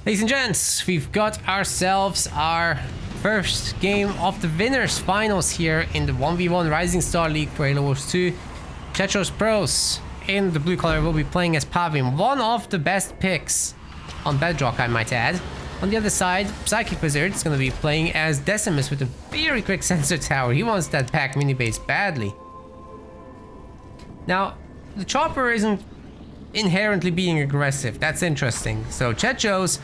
Ladies and gents, we've got ourselves our first game of the winners finals here in the 1v1 Rising Star League for Halo Wars 2. Chechos Pros in the blue color will be playing as Pavim, one of the best picks on Bedrock, I might add. On the other side, Psychicwizard is going to be playing as Decimus with a very quick sensor tower. He wants that pack mini base badly. Now, the chopper isn't inherently being aggressive. That's interesting. So Chechos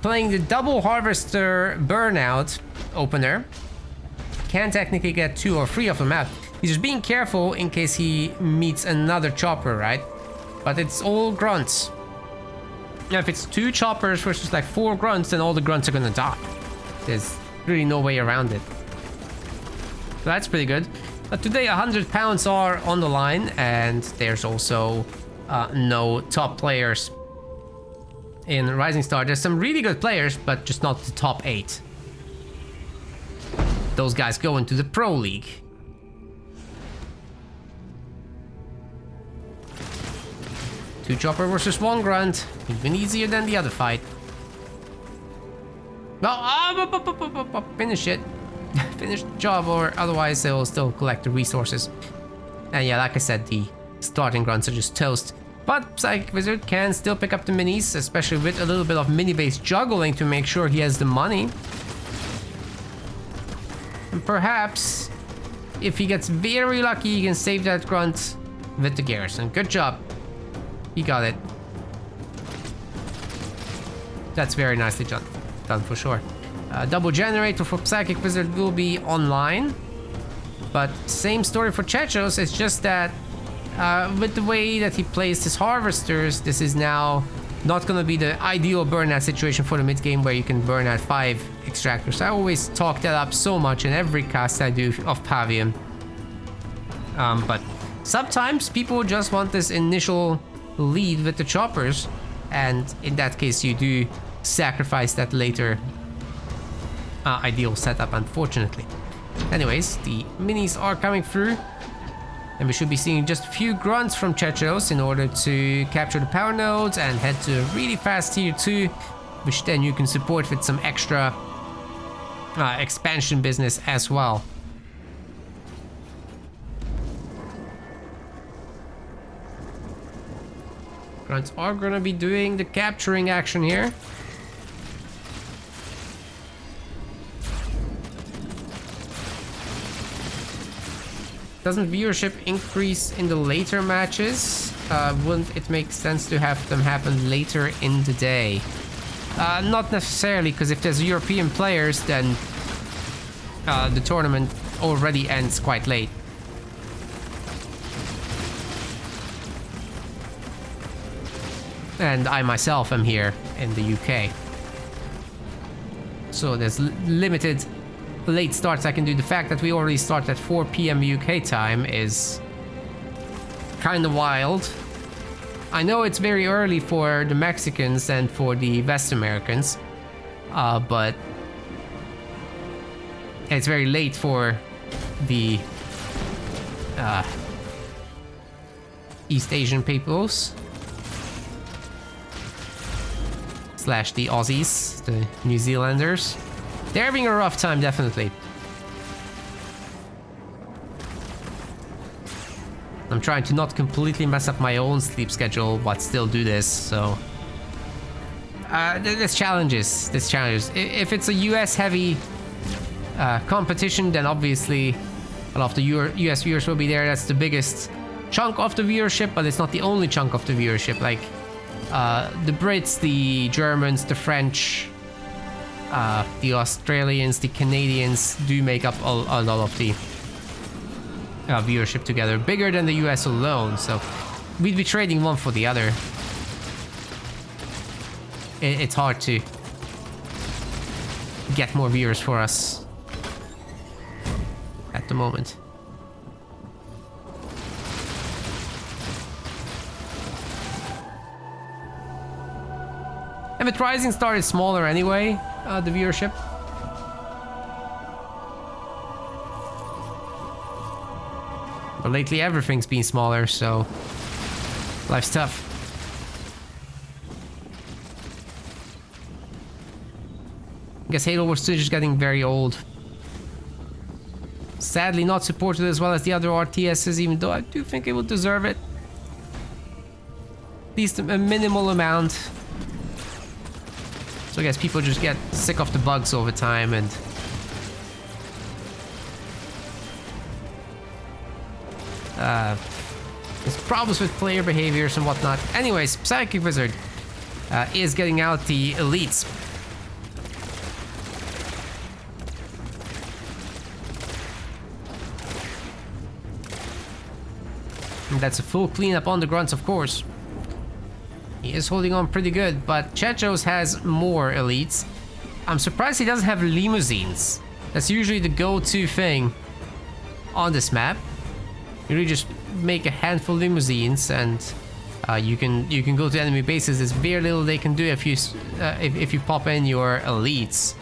playing the double harvester burnout opener can technically get 2 or 3 of them out. He's just being careful in case he meets another chopper, right? But it's all grunts. Now if it's 2 choppers versus like 4 grunts, then all the grunts are gonna die. There's really no way around it. So that's pretty good. But today 100 pounds are on the line, and there's also no top players in Rising Star. There's some really good players, but just not the top 8. Those guys go into the Pro League. Two chopper versus 1 grunt, even easier than the other fight. Well, finish it. Finish the job, or otherwise they'll still collect the resources. And yeah, like I said, the starting grunts are just toast. But Psychicwizard can still pick up the minis, especially with a little bit of mini-base juggling to make sure he has the money. And perhaps, if he gets very lucky, he can save that grunt with the garrison. Good job. He got it. That's very nicely done. Done for sure. Double generator for Psychicwizard will be online. But same story for Chechos. It's just that with the way that he plays his harvesters, this is now not going to be the ideal burnout situation for the mid game where you can burn out 5 extractors. I always talk that up so much in every cast I do of Pavium. But sometimes people just want this initial lead with the choppers, and in that case you do sacrifice that later ideal setup, unfortunately. Anyways, the minis are coming through, and we should be seeing just a few grunts from Chechos in order to capture the power nodes and head to a really fast tier 2, which then you can support with some extra expansion business as well. Grunts are gonna be doing the capturing action here. Doesn't viewership increase in the later matches? Wouldn't it make sense to have them happen later in the day? Not necessarily, because if there's European players, then the tournament already ends quite late. And I myself am here in the UK. So there's limited late starts I can do. The fact that we already start at 4 PM UK time is kind of wild. I know it's very early for the Mexicans and for the West Americans, but it's very late for the East Asian peoples. Slash the Aussies, the New Zealanders. They're having a rough time, definitely. I'm trying to not completely mess up my own sleep schedule, but still do this, so... there's challenges, If it's a US heavy competition, then obviously a lot of the US viewers will be there. That's the biggest chunk of the viewership, but it's not the only chunk of the viewership. Like, the Brits, the Germans, the French, the Australians, the Canadians do make up a lot of the viewership together, bigger than the US alone, so we'd be trading one for the other. It's hard to get more viewers for us at the moment. And with Rising Star is smaller anyway, the viewership. But lately everything's been smaller, so life's tough. I guess Halo Wars 2 is just getting very old. Sadly not supported as well as the other RTSs, even though I do think it would deserve it. At least a minimal amount. So I guess people just get sick of the bugs over time and... there's problems with player behaviors and whatnot. Anyways, Psychicwizard is getting out the elites. And that's a full cleanup on the grunts, of course. He is holding on pretty good, but Chechos has more elites. I'm surprised he doesn't have limousines. That's usually the go-to thing on this map. You really just make a handful of limousines, and you can go to enemy bases. There's very little they can do if you pop in your elites.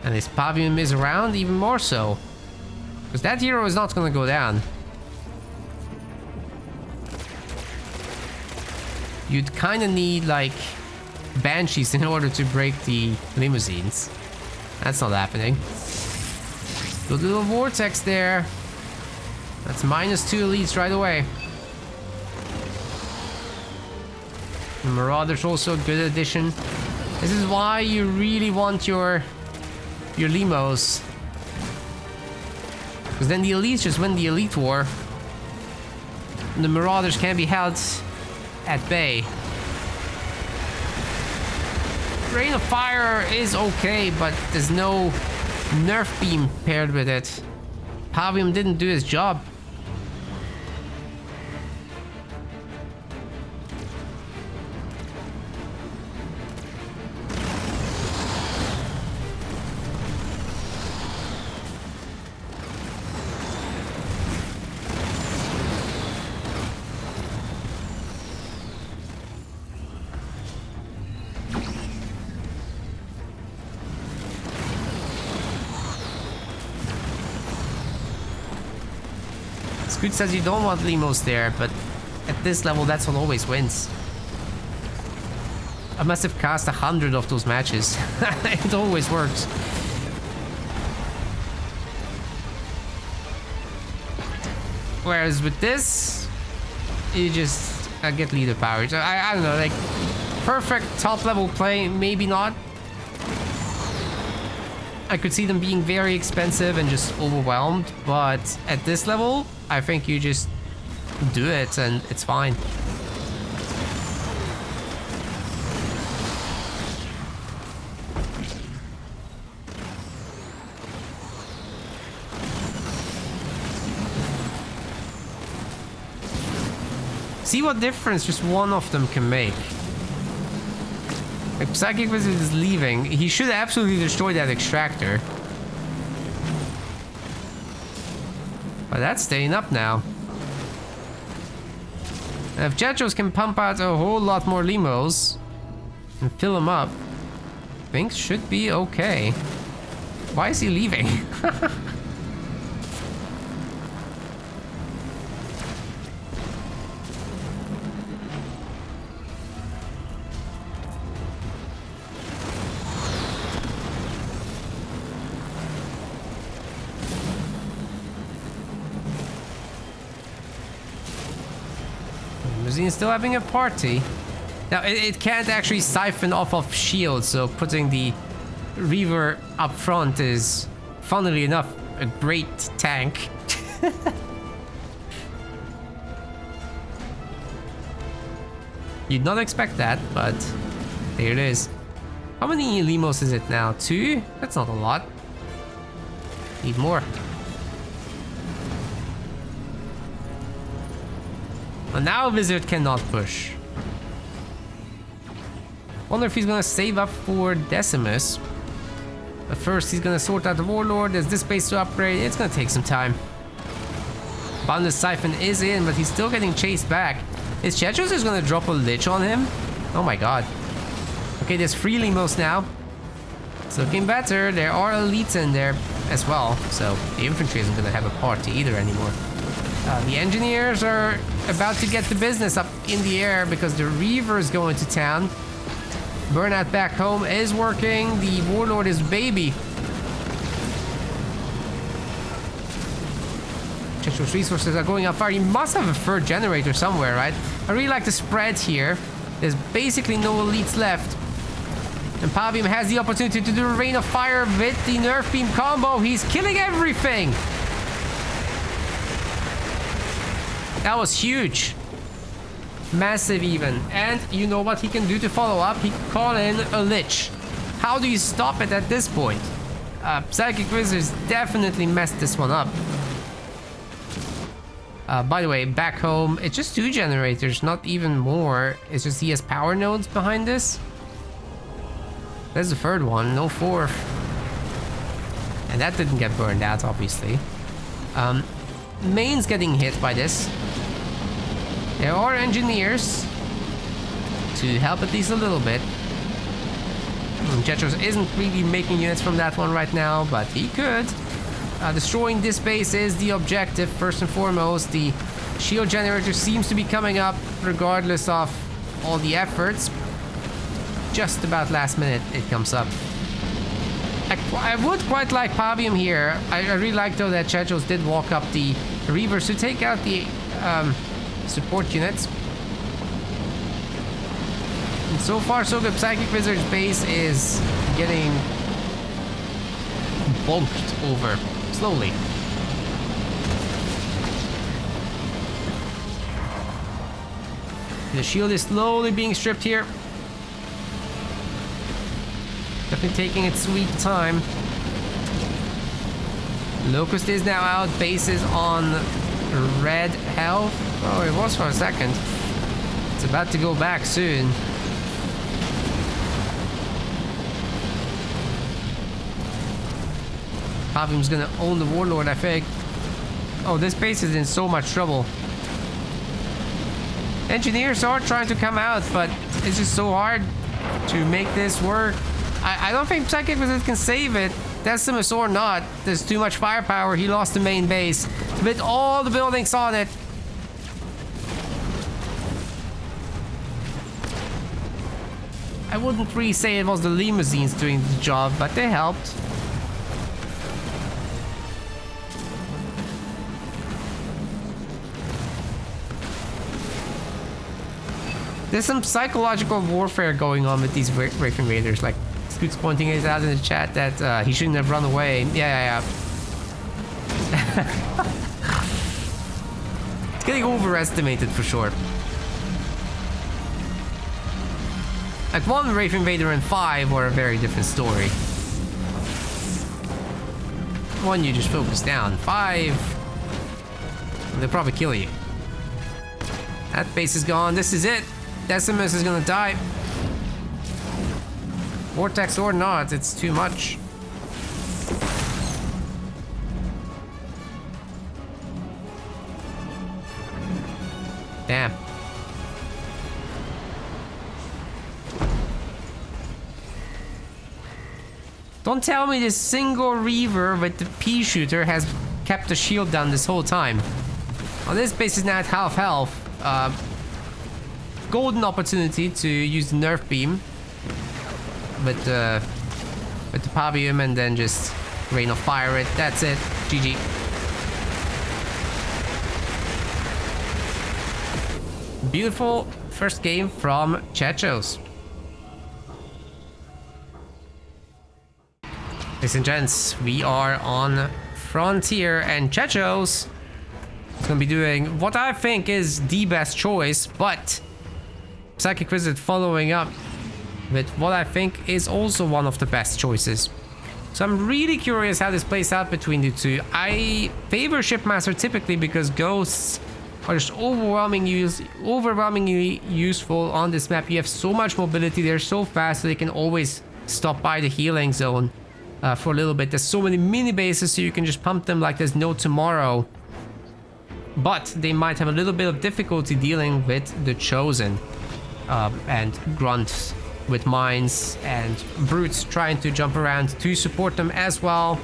And this Pavium is around even more so, because that hero is not going to go down. You'd kind of need like banshees in order to break the limousines. That's not happening. Good little vortex there. That's -2 elites right away. And Marauder's also a good addition. This is why you really want your limos. Because then the elites just win the elite war. And the Marauders can be held at bay. Rain of Fire is okay, but there's no nerf beam paired with it. Pavium didn't do his job. Scoot says you don't want limos there, but at this level, that's what always wins. I must have cast 100 of those matches. It always works. Whereas with this, you just get leader power. So I don't know, like perfect top level play, maybe not. I could see them being very expensive and just overwhelmed, but at this level, I think you just do it and it's fine. See what difference just one of them can make. If Psychicwizard is leaving, he should absolutely destroy that extractor. But that's staying up now. And if Chechos can pump out a whole lot more limos and fill them up, things should be okay. Why is he leaving? He's still having a party. Now, it can't actually siphon off of shields, so putting the Reaver up front is, funnily enough, a great tank. You'd not expect that, but there it is. How many limos is it now? 2? That's not a lot. Need more. And now Wizard cannot push. Wonder if he's gonna save up for Decimus. But first he's gonna sort out the Warlord. There's this base to upgrade. It's gonna take some time. Boundless Siphon is in, but he's still getting chased back. Is Chechos just gonna drop a Lich on him? Oh my god. Okay, there's 3 limos now. It's looking better. There are elites in there as well. So the infantry isn't gonna have a party either anymore. The engineers are about to get the business up in the air because the Reaver is going to town. Burnout back home is working. The Warlord is baby. Chechos resources are going up far. You must have a third generator somewhere, right? I really like the spread here. There's basically no elites left. And Pavium has the opportunity to do a Rain of Fire with the Nerf Beam combo. He's killing everything. That was huge. Massive even. And you know what he can do to follow up? He can call in a Lich. How do you stop it at this point? Psychicwizard's definitely messed this one up. By the way, back home, it's just 2 generators, not even more. It's just he has power nodes behind this. There's the 3rd one, no 4th. And that didn't get burned out, obviously. Main's getting hit by this. There are engineers to help at least a little bit. Chechos isn't really making units from that one right now, but he could. Destroying this base is the objective, first and foremost. The shield generator seems to be coming up regardless of all the efforts. Just about last minute it comes up. I would quite like Pavium here. I really like though that Chechos did walk up the Reavers to take out the support units. And so far so good. Psychicwizard's base is getting bonked over slowly. The shield is slowly being stripped here. Definitely taking its sweet time. Locust is now out. Base is on red health. Oh, it was for a second. It's about to go back soon. Pavium's gonna own the Warlord, I think. Oh, this base is in so much trouble. Engineers are trying to come out, but it's just so hard to make this work. I don't think Psychicwizard can save it. Decimus or not, there's too much firepower. He lost the main base with all the buildings on it. I wouldn't really say it was the limousines doing the job, but they helped. There's some psychological warfare going on with these Wraith Invaders. Like, Scoot's pointing it out in the chat that he shouldn't have run away. Yeah. It's getting overestimated for sure. Like, 1 Wraith Invader and 5 were a very different story. 1, you just focus down. 5, they'll probably kill you. That base is gone. This is it. Decimus is gonna die. Vortex or not, it's too much. Damn. Don't tell me this single Reaver with the pea shooter has kept the shield down this whole time. Well, this base is now at half health. Golden opportunity to use the Nerf Beam with the Pavium and then just Rain of Fire it. That's it. GG. Beautiful first game from Chechos. Ladies and gents, we are on Frontier and Chechos is going to be doing what I think is the best choice, but Psychicwizard following up with what I think is also one of the best choices. So I'm really curious how this plays out between the two. I favor Shipmaster typically because ghosts are just overwhelmingly useful on this map. You have so much mobility, they're so fast, so they can always stop by the healing zone for a little bit. There's so many mini bases, so you can just pump them like there's no tomorrow. But they might have a little bit of difficulty dealing with the Chosen. And grunts with mines and brutes trying to jump around to support them as well.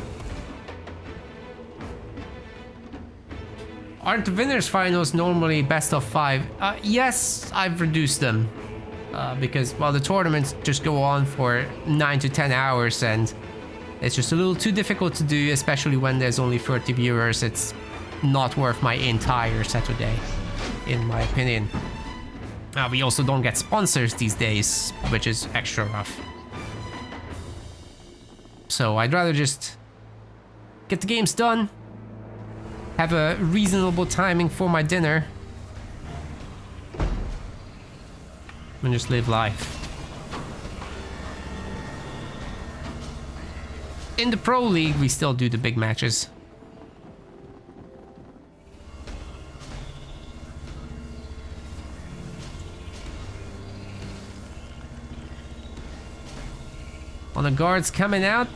Aren't the winners finals normally best of 5? Yes, I've reduced them. because, well, the tournaments just go on for 9 to 10 hours and it's just a little too difficult to do, especially when there's only 30 viewers. It's not worth my entire Saturday, in my opinion. We also don't get sponsors these days, which is extra rough. So I'd rather just get the games done, have a reasonable timing for my dinner, and just live life. In the Pro League, we still do the big matches. On the guards coming out.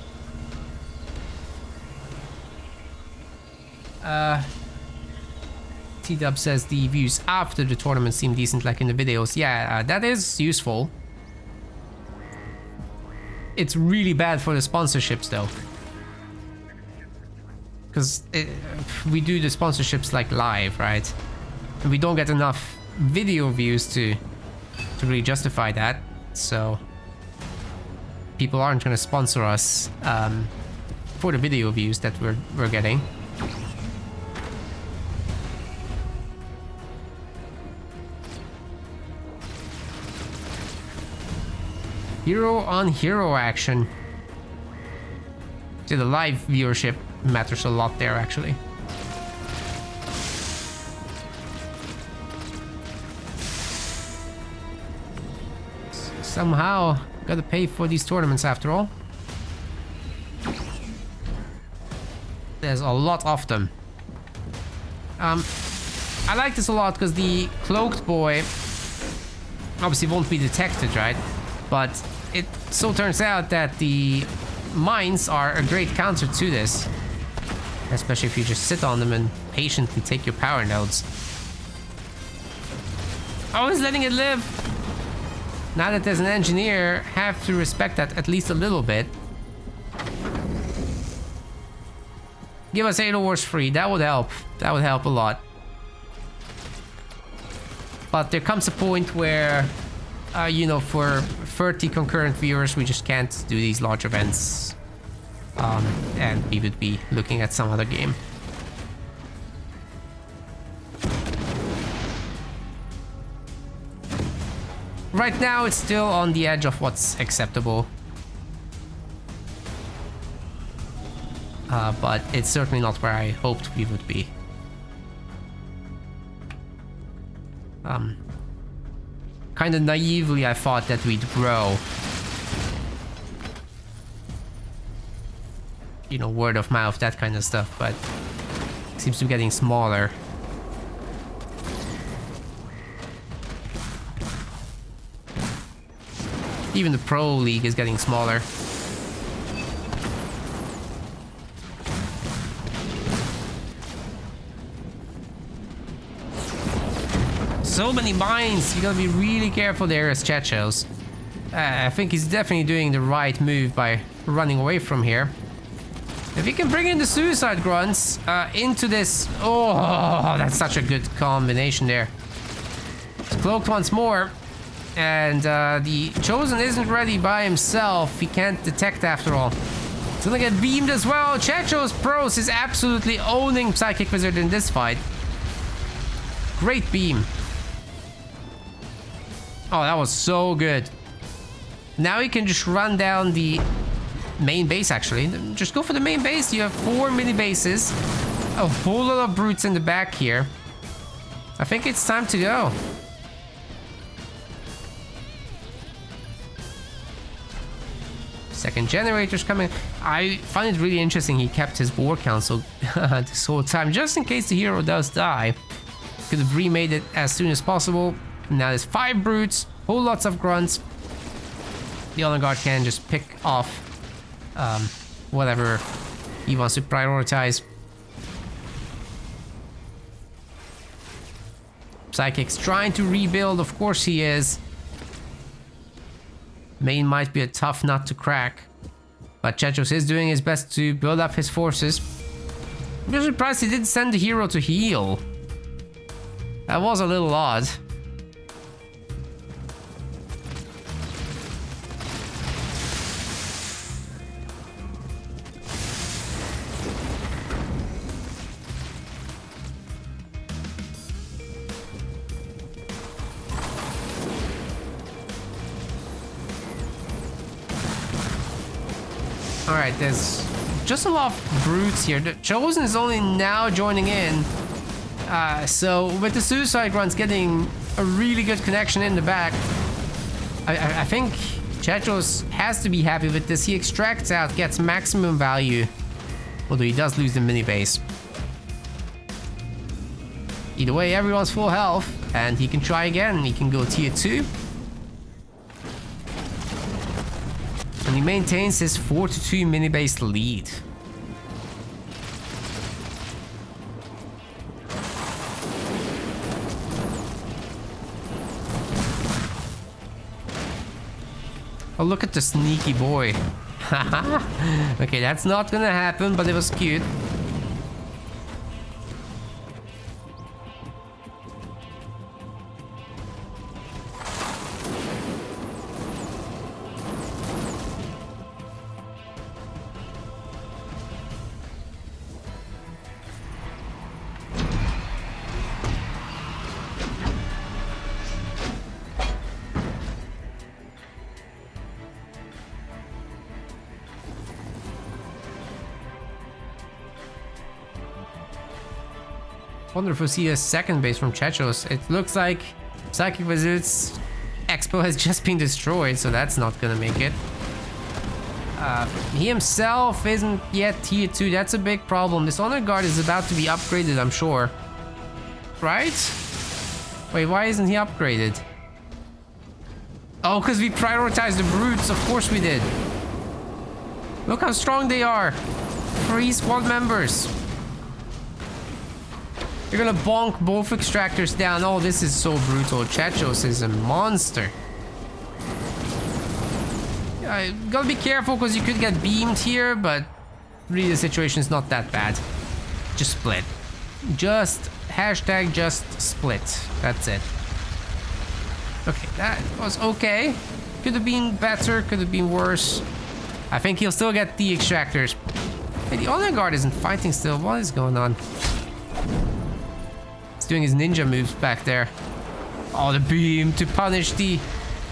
T-Dub says the views after the tournament seem decent like in the videos. Yeah, that is useful. It's really bad for the sponsorships though. Because we do the sponsorships like live, right? And we don't get enough video views to really justify that. So people aren't going to sponsor us for the video views that we're getting. Hero on hero action. See, the live viewership matters a lot there, actually. Somehow gotta pay for these tournaments after all. There's a lot of them. I like this a lot because the cloaked boy obviously won't be detected, right? But it so turns out that the mines are a great counter to this, especially if you just sit on them and patiently take your power nodes. Always letting it live. Now that there's an engineer, have to respect that at least a little bit. Give us 8 ores free, that would help. That would help a lot. But there comes a point where, you know, for 30 concurrent viewers, we just can't do these large events. And we would be looking at some other game. Right now, it's still on the edge of what's acceptable. But it's certainly not where I hoped we would be. Kind of naively, I thought that we'd grow. You know, word of mouth, that kind of stuff, but it seems to be getting smaller. Even the Pro League is getting smaller. So many mines, you gotta be really careful there as Chechos. I think he's definitely doing the right move by running away from here. If he can bring in the suicide grunts into this... Oh, that's such a good combination there. It's cloaked once more. And the Chosen isn't ready by himself. He can't detect after all. He's gonna get beamed as well. Chechos Pros is absolutely owning Psychicwizard in this fight. Great beam. Oh, that was so good. Now he can just run down the main base, actually. Just go for the main base. You have 4 mini bases. A whole lot of brutes in the back here. I think it's time to go. Second generator's coming. I find it really interesting he kept his war council this whole time, just in case the hero does die. Could have remade it as soon as possible. Now there's 5 brutes, whole lots of grunts. The honor guard can just pick off whatever he wants to prioritize. Psychic's trying to rebuild, of course he is. Main might be a tough nut to crack, but Chechos is doing his best to build up his forces. I'm just surprised he didn't send the hero to heal. That was a little odd. Alright, there's just a lot of brutes here. The Chosen is only now joining in. So with the suicide runs getting a really good connection in the back, I think Chechos has to be happy with this. He extracts out, gets maximum value. Although he does lose the mini base. Either way, everyone's full health, and he can try again. He can go tier 2. And he maintains his 4-2 mini base lead. Oh, look at the sneaky boy. Okay, that's not gonna happen, but it was cute. Wonder if we'll see a second base from Chechos. It looks like Psychicwizard's Expo has just been destroyed, so that's not gonna make it. He himself isn't yet tier 2. That's a big problem. This honor guard is about to be upgraded, I'm sure. Right? Wait, why isn't he upgraded? Oh, because we prioritized the brutes. Of course we did. Look how strong they are. 3 squad members. You're gonna bonk both extractors down. Oh, this is so brutal. Chechos is a monster. Gotta be careful because you could get beamed here, but really the situation is not that bad. Just split. Just hashtag just split. That's it. Okay, that was okay. Could have been better, could have been worse. I think he'll still get the extractors. Hey, the honor guard isn't fighting still. What is going on? Doing his ninja moves back there. Oh, the beam to punish the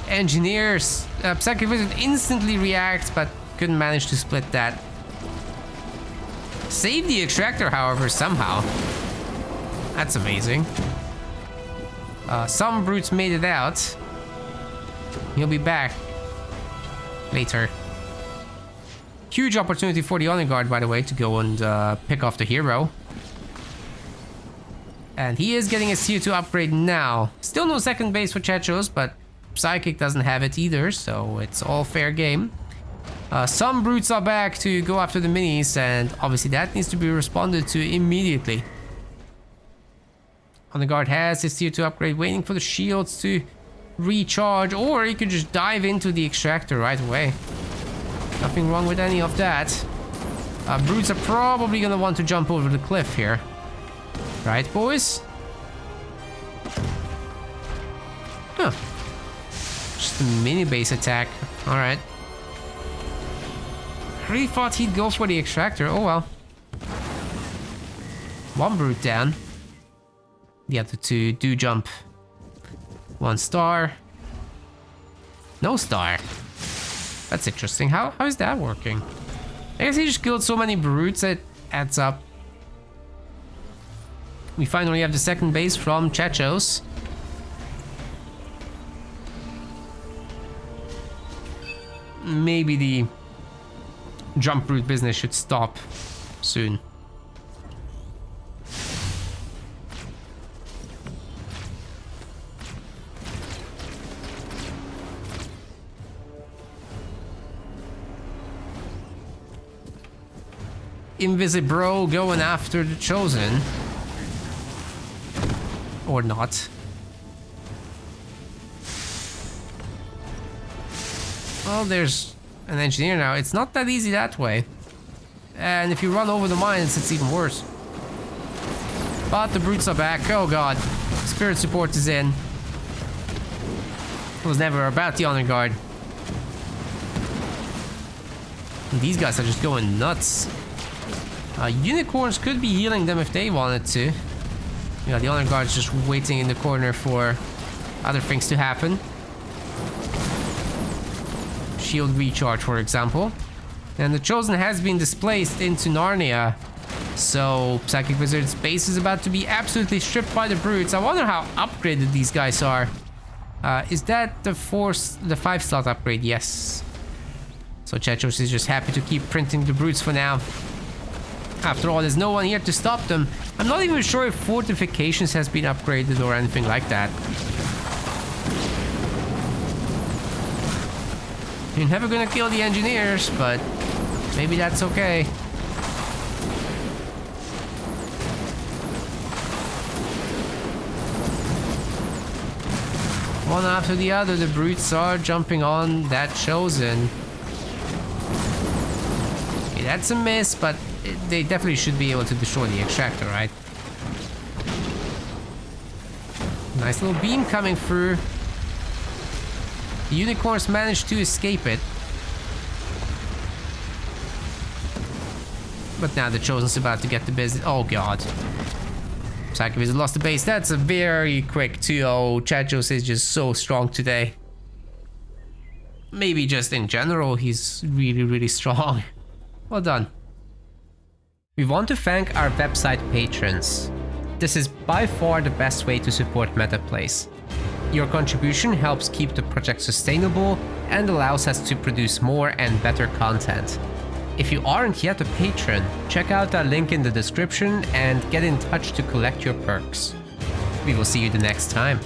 engineers. Psychicwizard instantly reacts, but couldn't manage to split that. Save the extractor, however, somehow. That's amazing. Some brutes made it out. He'll be back later. Huge opportunity for the honor guard, by the way, to go and pick off the hero. And he is getting a tier 2 upgrade now. Still no second base for Chechos, but Psychic doesn't have it either, so it's all fair game. Some brutes are back to go after the minis, and obviously that needs to be responded to immediately. On the guard has his tier 2 upgrade, waiting for the shields to recharge, or he could just dive into the extractor right away. Nothing wrong with any of that. Brutes are probably gonna want to jump over the cliff here. Right, boys? Huh. Just a mini base attack. Alright. I really thought he'd go for the extractor. Oh well. One brute down. The other two do jump. 1 star. No star. That's interesting. How is that working? I guess he just killed so many brutes it adds up. We finally have the second base from Chechos. Maybe the jump brute business should stop soon. Invisibro going after the Chosen. Or not. Well, there's an engineer now. It's not that easy that way. And if you run over the mines, it's even worse. But the brutes are back. Oh god. Spirit support is in. It was never about the honor guard. And these guys are just going nuts. Unicorns could be healing them if they wanted to. Yeah, the honor guard's just waiting in the corner for other things to happen. Shield recharge, for example. And the Chosen has been displaced into Narnia. So Psychicwizard's base is about to be absolutely stripped by the brutes. I wonder how upgraded these guys are. Is that the 5-slot upgrade? Yes. So Chechos is just happy to keep printing the brutes for now. After all, there's no one here to stop them. I'm not even sure if fortifications has been upgraded or anything like that. You're never gonna kill the engineers, but maybe that's okay. One after the other, the brutes are jumping on that Chosen. Okay, that's a miss, but they definitely should be able to destroy the extractor, right? Nice little beam coming through. The unicorns managed to escape it. But now the Chosen's about to get the business. Oh god. Psychicwizard lost the base. That's a very quick 2-0. Chechos is just so strong today. Maybe just in general, he's really, really strong. Well done. We want to thank our website patrons. This is by far the best way to support MetaPlays. Your contribution helps keep the project sustainable and allows us to produce more and better content. If you aren't yet a patron, check out our link in the description and get in touch to collect your perks. We will see you the next time.